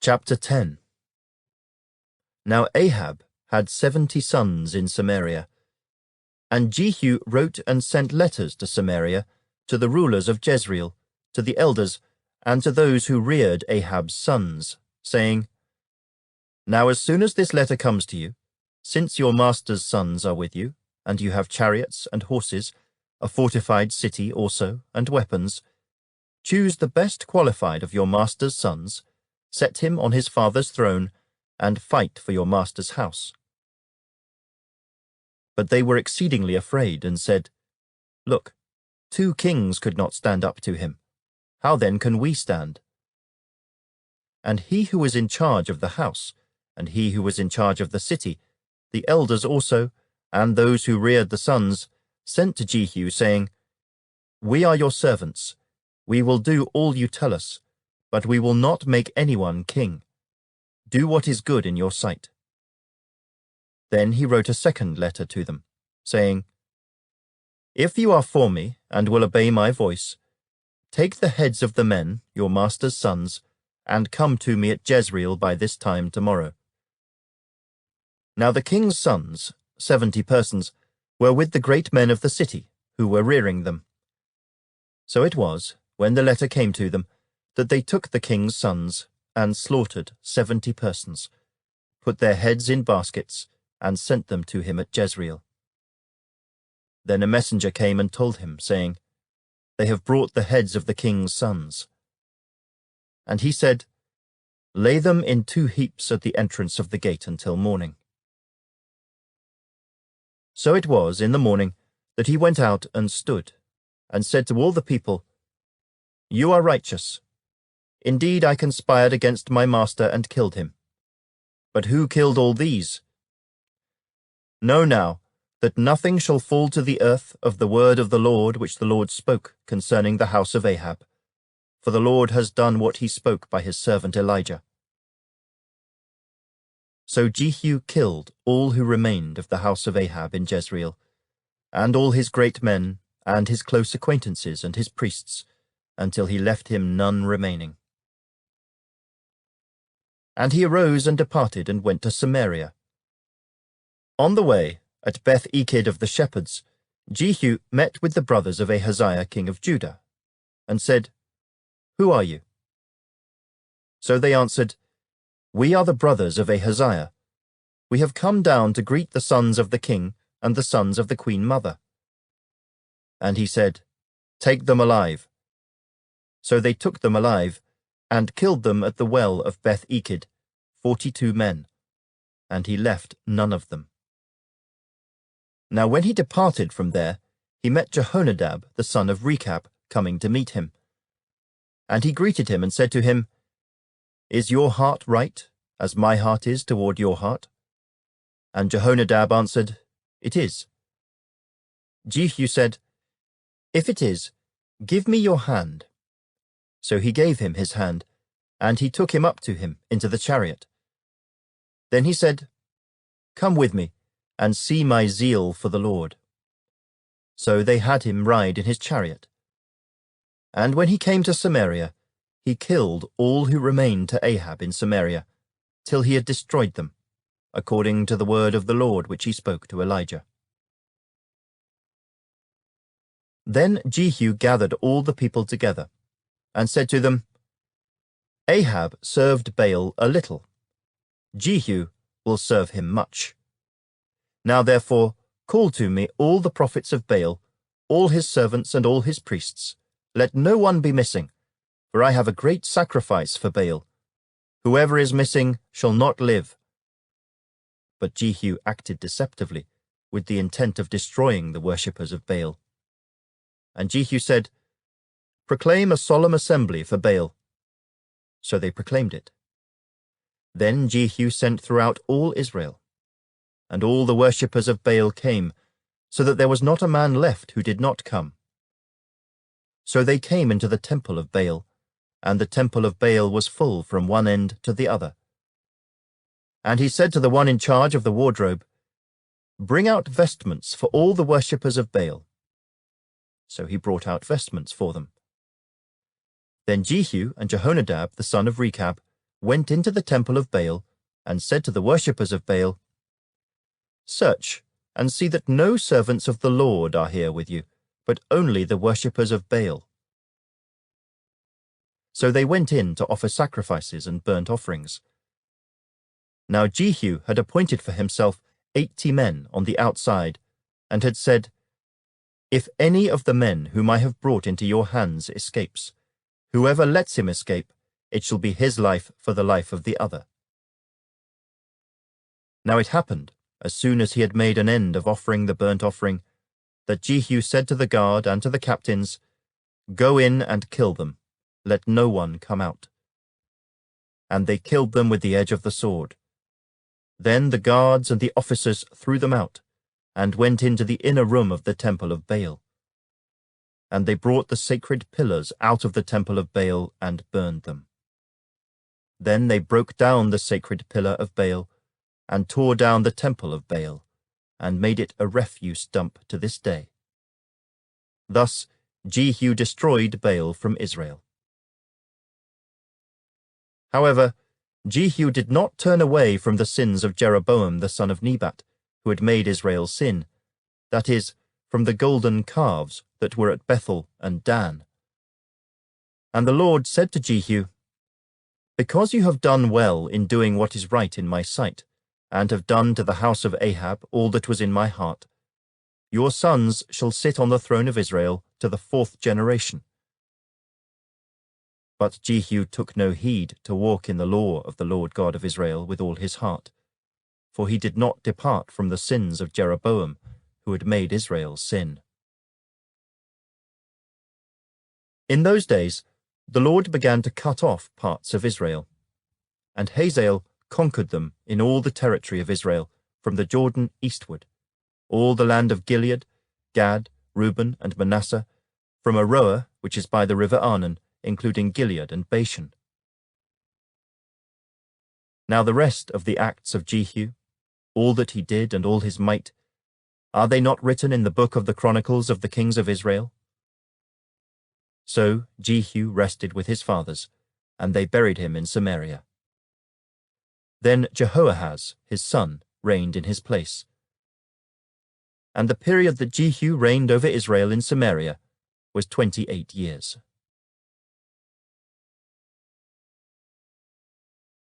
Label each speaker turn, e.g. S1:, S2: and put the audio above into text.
S1: Chapter 10. Now Ahab had 70 sons in Samaria, and Jehu wrote and sent letters to Samaria, to the rulers of Jezreel, to the elders, and to those who reared Ahab's sons, saying, Now as soon as this letter comes to you, since your master's sons are with you, and you have chariots and horses, a fortified city also, and weapons, choose the best qualified of your master's sons, set him on his father's throne, and fight for your master's house. But they were exceedingly afraid, and said, Look, 2 kings could not stand up to him. How then can we stand? And he who was in charge of the house, and he who was in charge of the city, the elders also, and those who reared the sons, sent to Jehu, saying, We are your servants. We will do all you tell us, but we will not make anyone king. Do what is good in your sight. Then he wrote a second letter to them, saying, If you are for me, and will obey my voice, take the heads of the men, your master's sons, and come to me at Jezreel by this time tomorrow. Now the king's sons, 70 persons, were with the great men of the city, who were rearing them. So it was, when the letter came to them, that they took the king's sons, and slaughtered 70 persons, put their heads in baskets, and sent them to him at Jezreel. Then a messenger came and told him, saying, They have brought the heads of the king's sons. And he said, Lay them in 2 heaps at the entrance of the gate until morning. So it was in the morning that he went out and stood, and said to all the people, You are righteous. Indeed, I conspired against my master and killed him. But who killed all these? Know now that nothing shall fall to the earth of the word of the Lord which the Lord spoke concerning the house of Ahab, for the Lord has done what he spoke by his servant Elijah. So Jehu killed all who remained of the house of Ahab in Jezreel, and all his great men, and his close acquaintances and his priests, until he left him none remaining. And he arose and departed and went to Samaria. On the way, at Beth-Eked of the shepherds, Jehu met with the brothers of Ahaziah king of Judah, and said, Who are you? So they answered, We are the brothers of Ahaziah. We have come down to greet the sons of the king and the sons of the queen mother. And he said, Take them alive. So they took them alive, and killed them at the well of Beth-Eked, 42 men, and he left none of them. Now when he departed from there, he met Jehonadab the son of Rechab coming to meet him. And he greeted him and said to him, Is your heart right, as my heart is toward your heart? And Jehonadab answered, It is. Jehu said, If it is, give me your hand. So he gave him his hand, and he took him up to him into the chariot. Then he said, Come with me, and see my zeal for the Lord. So they had him ride in his chariot. And when he came to Samaria, he killed all who remained to Ahab in Samaria, till he had destroyed them, according to the word of the Lord which he spoke to Elijah. Then Jehu gathered all the people together, and said to them, Ahab served Baal a little. Jehu will serve him much. Now therefore call to me all the prophets of Baal, all his servants and all his priests. Let no one be missing, for I have a great sacrifice for Baal. Whoever is missing shall not live. But Jehu acted deceptively, with the intent of destroying the worshippers of Baal. And Jehu said, Proclaim a solemn assembly for Baal. So they proclaimed it. Then Jehu sent throughout all Israel, and all the worshippers of Baal came, so that there was not a man left who did not come. So they came into the temple of Baal, and the temple of Baal was full from one end to the other. And he said to the one in charge of the wardrobe, Bring out vestments for all the worshippers of Baal. So he brought out vestments for them. Then Jehu and Jehonadab the son of Rechab went into the temple of Baal and said to the worshippers of Baal, "Search and see that no servants of the Lord are here with you, but only the worshippers of Baal." So they went in to offer sacrifices and burnt offerings. Now Jehu had appointed for himself 80 men on the outside, and had said, "If any of the men whom I have brought into your hands escapes, whoever lets him escape, it shall be his life for the life of the other." Now it happened, as soon as he had made an end of offering the burnt offering, that Jehu said to the guard and to the captains, "Go in and kill them, let no one come out." And they killed them with the edge of the sword. Then the guards and the officers threw them out, and went into the inner room of the temple of Baal. And they brought the sacred pillars out of the temple of Baal and burned them. Then they broke down the sacred pillar of Baal, and tore down the temple of Baal, and made it a refuse dump to this day. Thus Jehu destroyed Baal from Israel. However, Jehu did not turn away from the sins of Jeroboam the son of Nebat, who had made Israel sin, that is, from the golden calves that were at Bethel and Dan. And the Lord said to Jehu, "Because you have done well in doing what is right in my sight, and have done to the house of Ahab all that was in my heart, your sons shall sit on the throne of Israel to the 4th generation." But Jehu took no heed to walk in the law of the Lord God of Israel with all his heart, for he did not depart from the sins of Jeroboam, who had made Israel sin. In those days the Lord began to cut off parts of Israel, and Hazael conquered them in all the territory of Israel, from the Jordan eastward, all the land of Gilead, Gad, Reuben, and Manasseh, from Aroer, which is by the river Arnon, including Gilead and Bashan. Now the rest of the acts of Jehu, all that he did and all his might, are they not written in the book of the Chronicles of the kings of Israel? So Jehu rested with his fathers, and they buried him in Samaria. Then Jehoahaz, his son, reigned in his place. And the period that Jehu reigned over Israel in Samaria was 28 years.